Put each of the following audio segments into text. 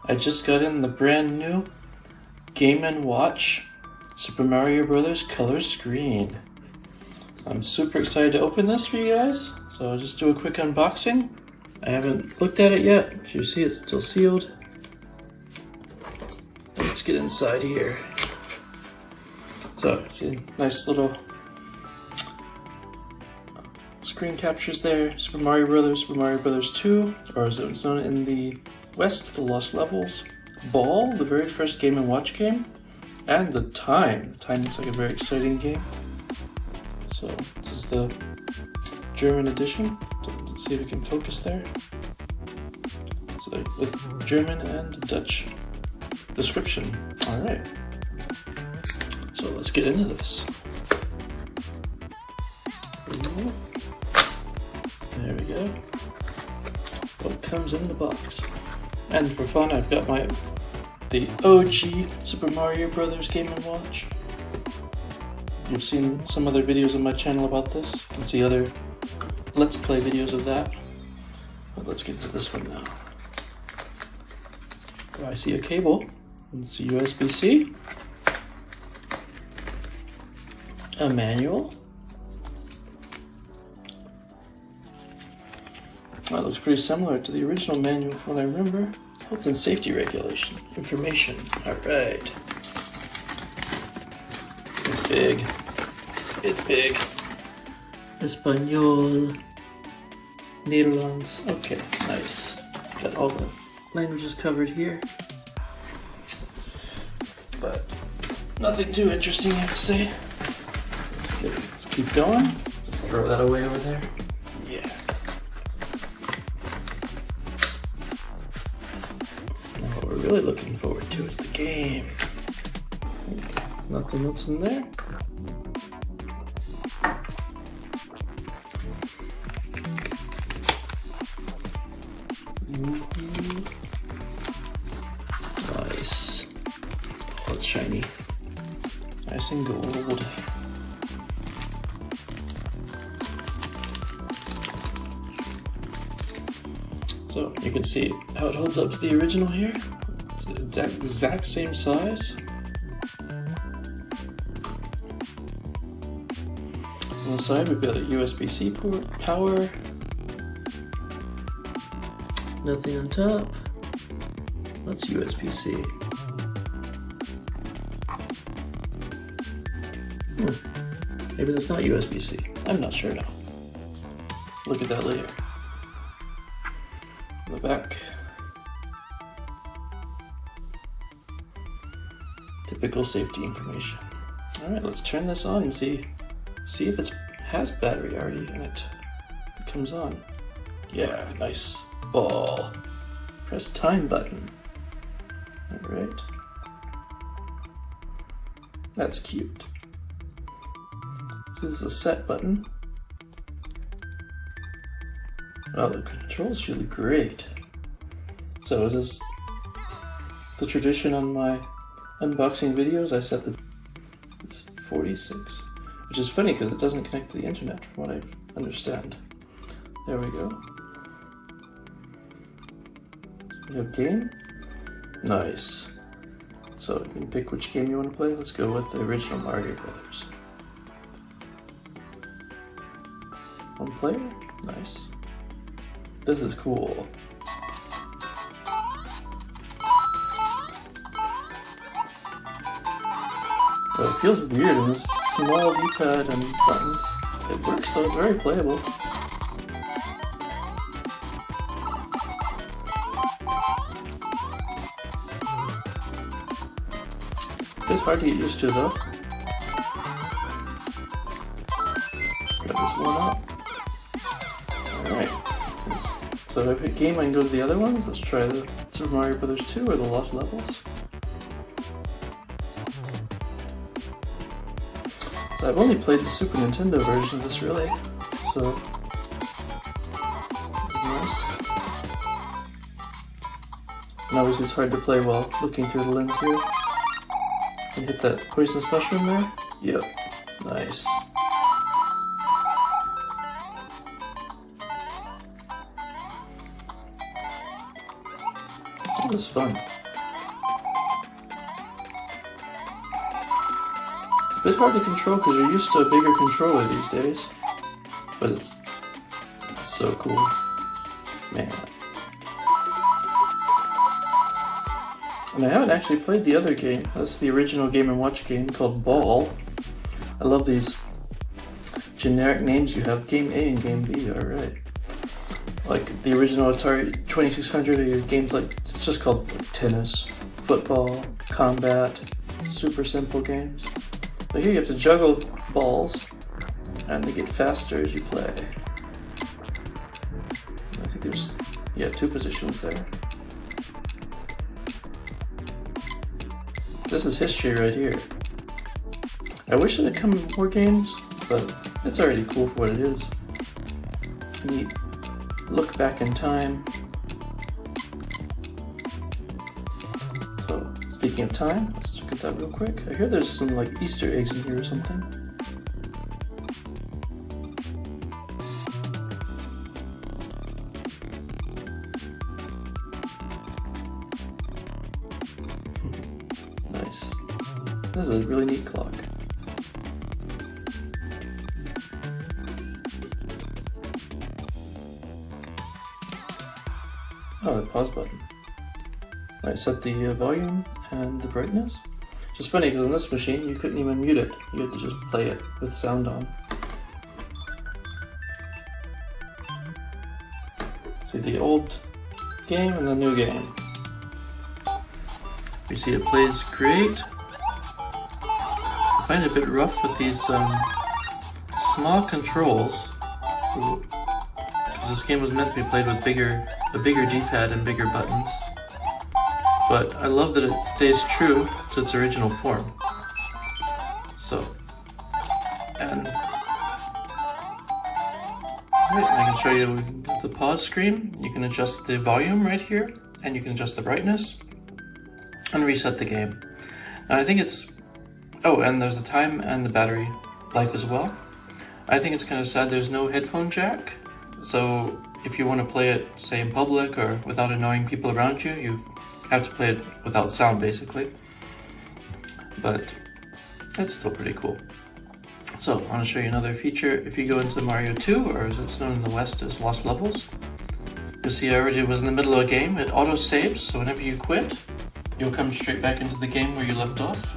I just got in the brand new Game & Watch Super Mario Bros. Color Screen. I'm super excited to open this for you guys, so I'll just do a quick unboxing. I haven't looked at it yet. As you see, it's still sealed. Let's get inside here. So, it's a nice little screen captures there. Super Mario Bros., Super Mario Bros. 2, or as it was known in the West, the Lost Levels. Ball, the very first Game & Watch game. And the Time. The Time looks like a very exciting game. So, this is the German edition. Let's see if we can focus there. So, with German and Dutch description. Alright. So, let's get into this. There we go. What comes in the box. And for fun, I've got the OG Super Mario Bros. Game & Watch. You've seen some other videos on my channel about this. You can see other Let's Play videos of that. But let's get into this one now. Oh, I see a cable. It's a USB-C. A manual. That looks pretty similar to the original manual from what I remember. Health and safety regulation. Information. Alright. It's big. It's big. Espanol. Netherlands. Okay, nice. Got all the languages covered here. But nothing too interesting, I have to say. Let's keep going. Let's throw that away over there. Yeah. Now what we're really looking forward to is the game. Nothing else in there. Nice. Oh, it's shiny. Nice and gold. So you can see how it holds up to the original here. It's the exact same size. On the side we've got a USB-C port, power. Nothing on top. That's USB-C. Maybe that's not USB-C. I'm not sure now. Look at that later. On the back. Typical safety information. Alright, let's turn this on and see if it has battery already in it. It comes on. Yeah, nice. Ball. Press time button. Alright. That's cute. This is a set button. Oh, the controls really great. So is this the tradition on my unboxing videos? I set it's 46, which is funny because it doesn't connect to the internet from what I understand. There we go. We have game. Nice. So you can pick which game you want to play. Let's go with the original Mario Brothers. One player? Nice. This is cool. Well, it feels weird in this small D-pad and buttons. It works though, it's very playable. It's hard to get used to though. Got this one up. Alright. So if I pick game, I can go to the other ones. Let's try the Super Mario Bros. 2 or the Lost Levels. So I've only played the Super Nintendo version of this really. So nice. And obviously it's hard to play while looking through the lens here. And hit that poisonous mushroom there. Yep. Nice. That was fun. It's hard to control because you're used to a bigger controller these days. But it's so cool. Man. And I haven't actually played the other game. That's the original Game & Watch game called Ball. I love these generic names you have. Game A and Game B, alright. Like the original Atari 2600 games, like it's just called like, tennis, football, combat, super simple games. But here you have to juggle balls and they get faster as you play. I think there's, yeah, 2 positions there. This is history right here. I wish there had come more games, but it's already cool for what it is. Neat. Look back in time. So, speaking of time, let's look at that real quick. I hear there's some like Easter eggs in here or something. Nice. This is a really neat clock. Oh, the pause button. I set the volume and the brightness. Which is funny because on this machine you couldn't even mute it. You had to just play it with sound on. See the old game and the new game. You see it plays great. I find it a bit rough with these small controls. This game was meant to be played with a bigger D-pad and bigger buttons. But I love that it stays true to its original form. So, and I can show you with the pause screen. You can adjust the volume right here, and you can adjust the brightness, and reset the game. Now I think it's, oh, and there's the time and the battery life as well. I think it's kind of sad there's no headphone jack. So if you want to play it, say in public or without annoying people around you, you have to play it without sound basically. But it's still pretty cool. So I want to show you another feature. If you go into Mario 2, or as it's known in the West as Lost Levels, you'll see I already was in the middle of a game. It auto saves, so whenever you quit, you'll come straight back into the game where you left off.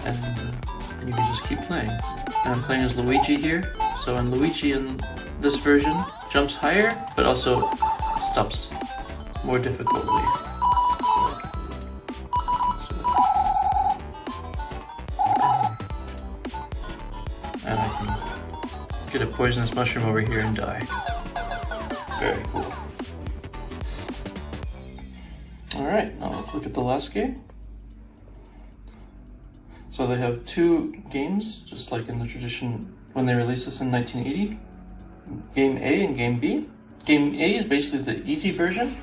And you can just keep playing. And I'm playing as Luigi here. So in Luigi in this version jumps higher, but also stops more difficultly. And I can get a poisonous mushroom over here and die. Very cool. Alright, now let's look at the last game. So they have 2 games, just like in the tradition when they released this in 1980. Game A and Game B. Game A is basically the easy version,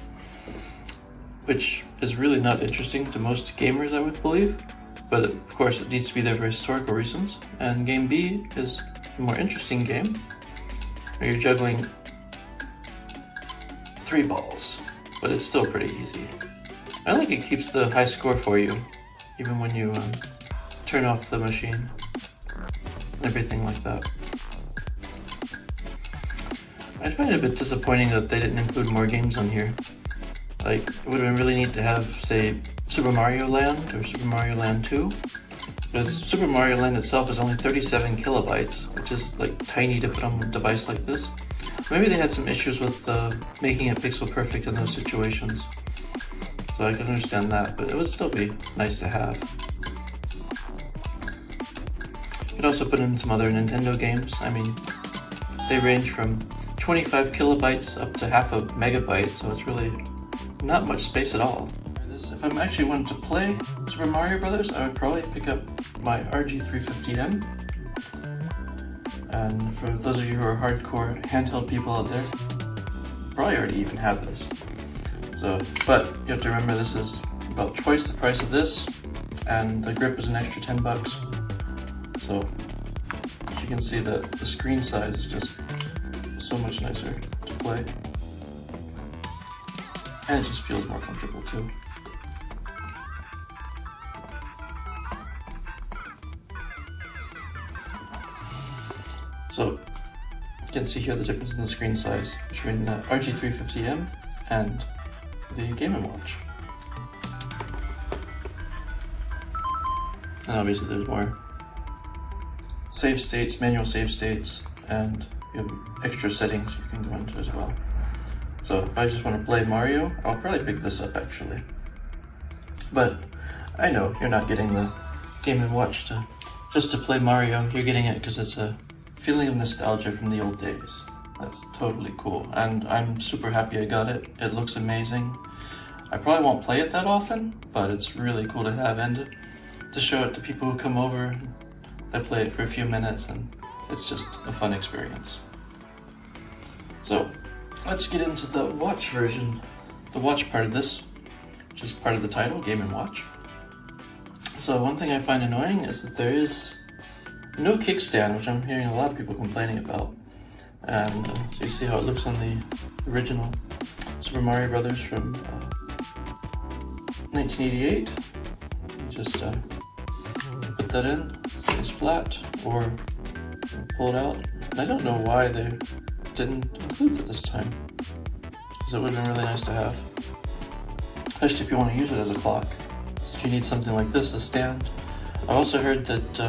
which is really not interesting to most gamers, I would believe. But of course it needs to be there for historical reasons. And Game B is a more interesting game, where you're juggling 3 balls, but it's still pretty easy. I think it keeps the high score for you, even when you turn off the machine, everything like that. I find it a bit disappointing that they didn't include more games on here. Like, it would have been really neat to have, say, Super Mario Land or Super Mario Land 2. Because Super Mario Land itself is only 37 kilobytes, which is like tiny to put on a device like this. Maybe they had some issues with making it pixel perfect in those situations. So I can understand that, but it would still be nice to have. You could also put in some other Nintendo games. I mean, they range from 25 kilobytes up to half a megabyte, so it's really not much space at all. If I'm actually wanting to play Super Mario Brothers, I would probably pick up my RG350M. And for those of you who are hardcore handheld people out there, probably already even have this. So, but you have to remember this is about twice the price of this, and the grip is an extra $10. So as you can see, the screen size is just so much nicer to play. And it just feels more comfortable too. So you can see here the difference in the screen size between the RG350M and the Game & Watch. And obviously there's more save states, manual save states, and you have extra settings you can go into as well. So if I just want to play Mario, I'll probably pick this up actually. But I know you're not getting the Game & Watch just to play Mario. You're getting it because it's a feeling of nostalgia from the old days. That's totally cool, and I'm super happy I got it. It looks amazing. I probably won't play it that often, but it's really cool to have and to show it to people who come over. I play it for a few minutes and it's just a fun experience. So let's get into the watch version, the watch part of this, which is part of the title, Game & Watch. So one thing I find annoying is that there is no kickstand, which I'm hearing a lot of people complaining about. And so you see how it looks on the original Super Mario Brothers from 1988. You just put that in, stays flat, or pull it out. And I don't know why they didn't include it this time, because it would have been really nice to have, especially if you want to use it as a clock. So you need something like this, a stand. I've also heard that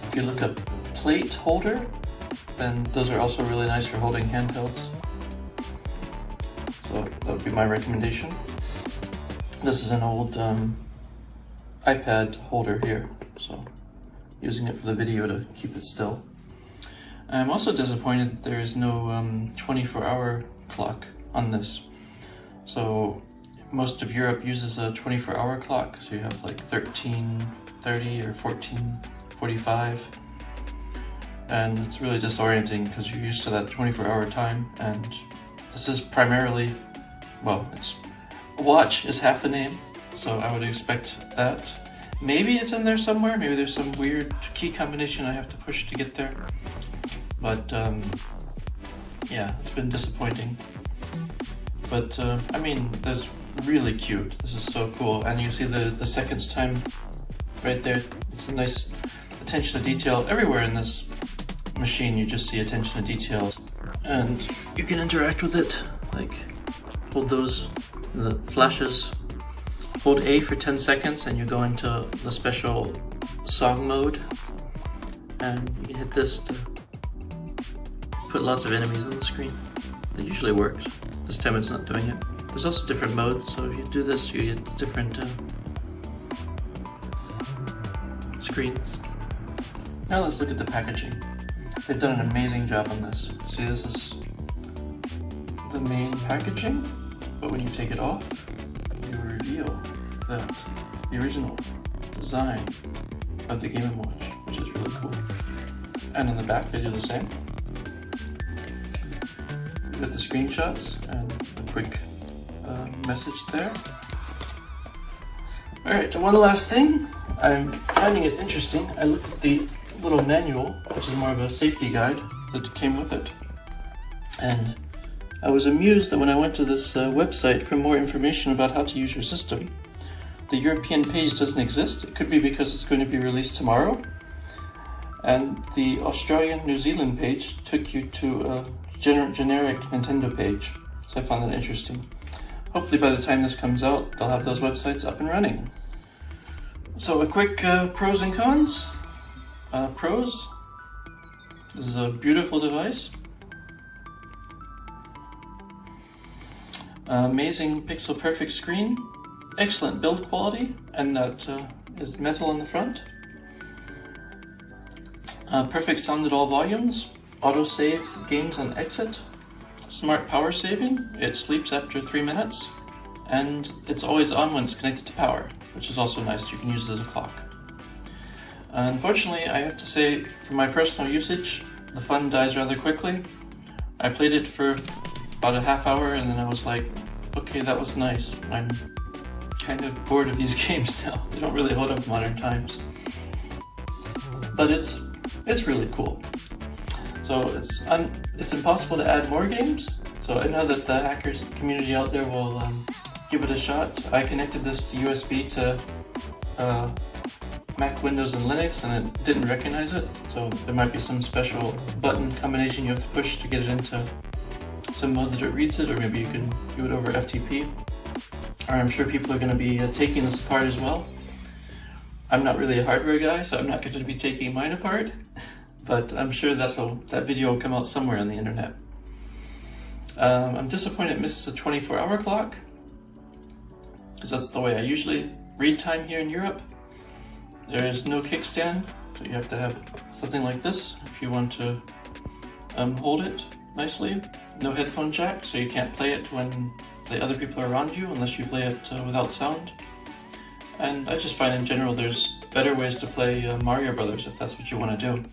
if you look up plate holder, then those are also really nice for holding handhelds. So that would be my recommendation. This is an old iPad holder here, so using it for the video to keep it still. I'm also disappointed that there is no 24-hour clock on this. So most of Europe uses a 24-hour clock, so you have like 13:30 or 14:45. And it's really disorienting because you're used to that 24-hour time, and this is primarily, well, it's watch is half the name, so I would expect that. Maybe it's in there somewhere, maybe there's some weird key combination I have to push to get there. But yeah, it's been disappointing. But I mean, that's really cute. This is so cool, and you see the seconds time right there. It's a nice attention to detail everywhere in this machine. You just see attention to details, and you can interact with it, like hold those, the flashes, hold A for 10 seconds and you go into the special song mode, and you can hit this to put lots of enemies on the screen. That usually works. This time it's not doing it. There's also different modes, so if you do this you get different screens. Now let's look at the packaging. They've done an amazing job on this. See, this is the main packaging, but when you take it off, you reveal that the original design of the Game & Watch, which is really cool. And in the back they do the same, with the screenshots and a quick message there. Alright, one last thing. I'm finding it interesting. I looked at the little manual, which is more of a safety guide that came with it, and I was amused that when I went to this website for more information about how to use your system, the European page doesn't exist. It could be because it's going to be released tomorrow, and the Australian New Zealand page took you to a generic Nintendo page, so I found that interesting. Hopefully by the time this comes out, they'll have those websites up and running. So a quick pros and cons. Pros, this is a beautiful device. Amazing pixel perfect screen, excellent build quality, and that is metal in the front. Perfect sound at all volumes, autosave games on exit, smart power saving, it sleeps after 3 minutes, and it's always on when it's connected to power, which is also nice. You can use it as a clock. Unfortunately, I have to say, for my personal usage, the fun dies rather quickly. I played it for about a half hour and then I was like, okay, that was nice. I'm kind of bored of these games now. They don't really hold up modern times. But it's really cool. So it's impossible to add more games. So I know that the hackers community out there will give it a shot. I connected this to USB to Mac, Windows, and Linux, and it didn't recognize it. So there might be some special button combination you have to push to get it into some mode that it reads it, or maybe you can do it over FTP. Or I'm sure people are going to be taking this apart as well. I'm not really a hardware guy, so I'm not going to be taking mine apart, but I'm sure that video will come out somewhere on the internet. I'm disappointed it misses a 24-hour clock, because that's the way I usually read time here in Europe. There is no kickstand, so you have to have something like this if you want to hold it nicely. No headphone jack, so you can't play it when, say, other people are around you unless you play it without sound. And I just find in general there's better ways to play Mario Brothers if that's what you want to do.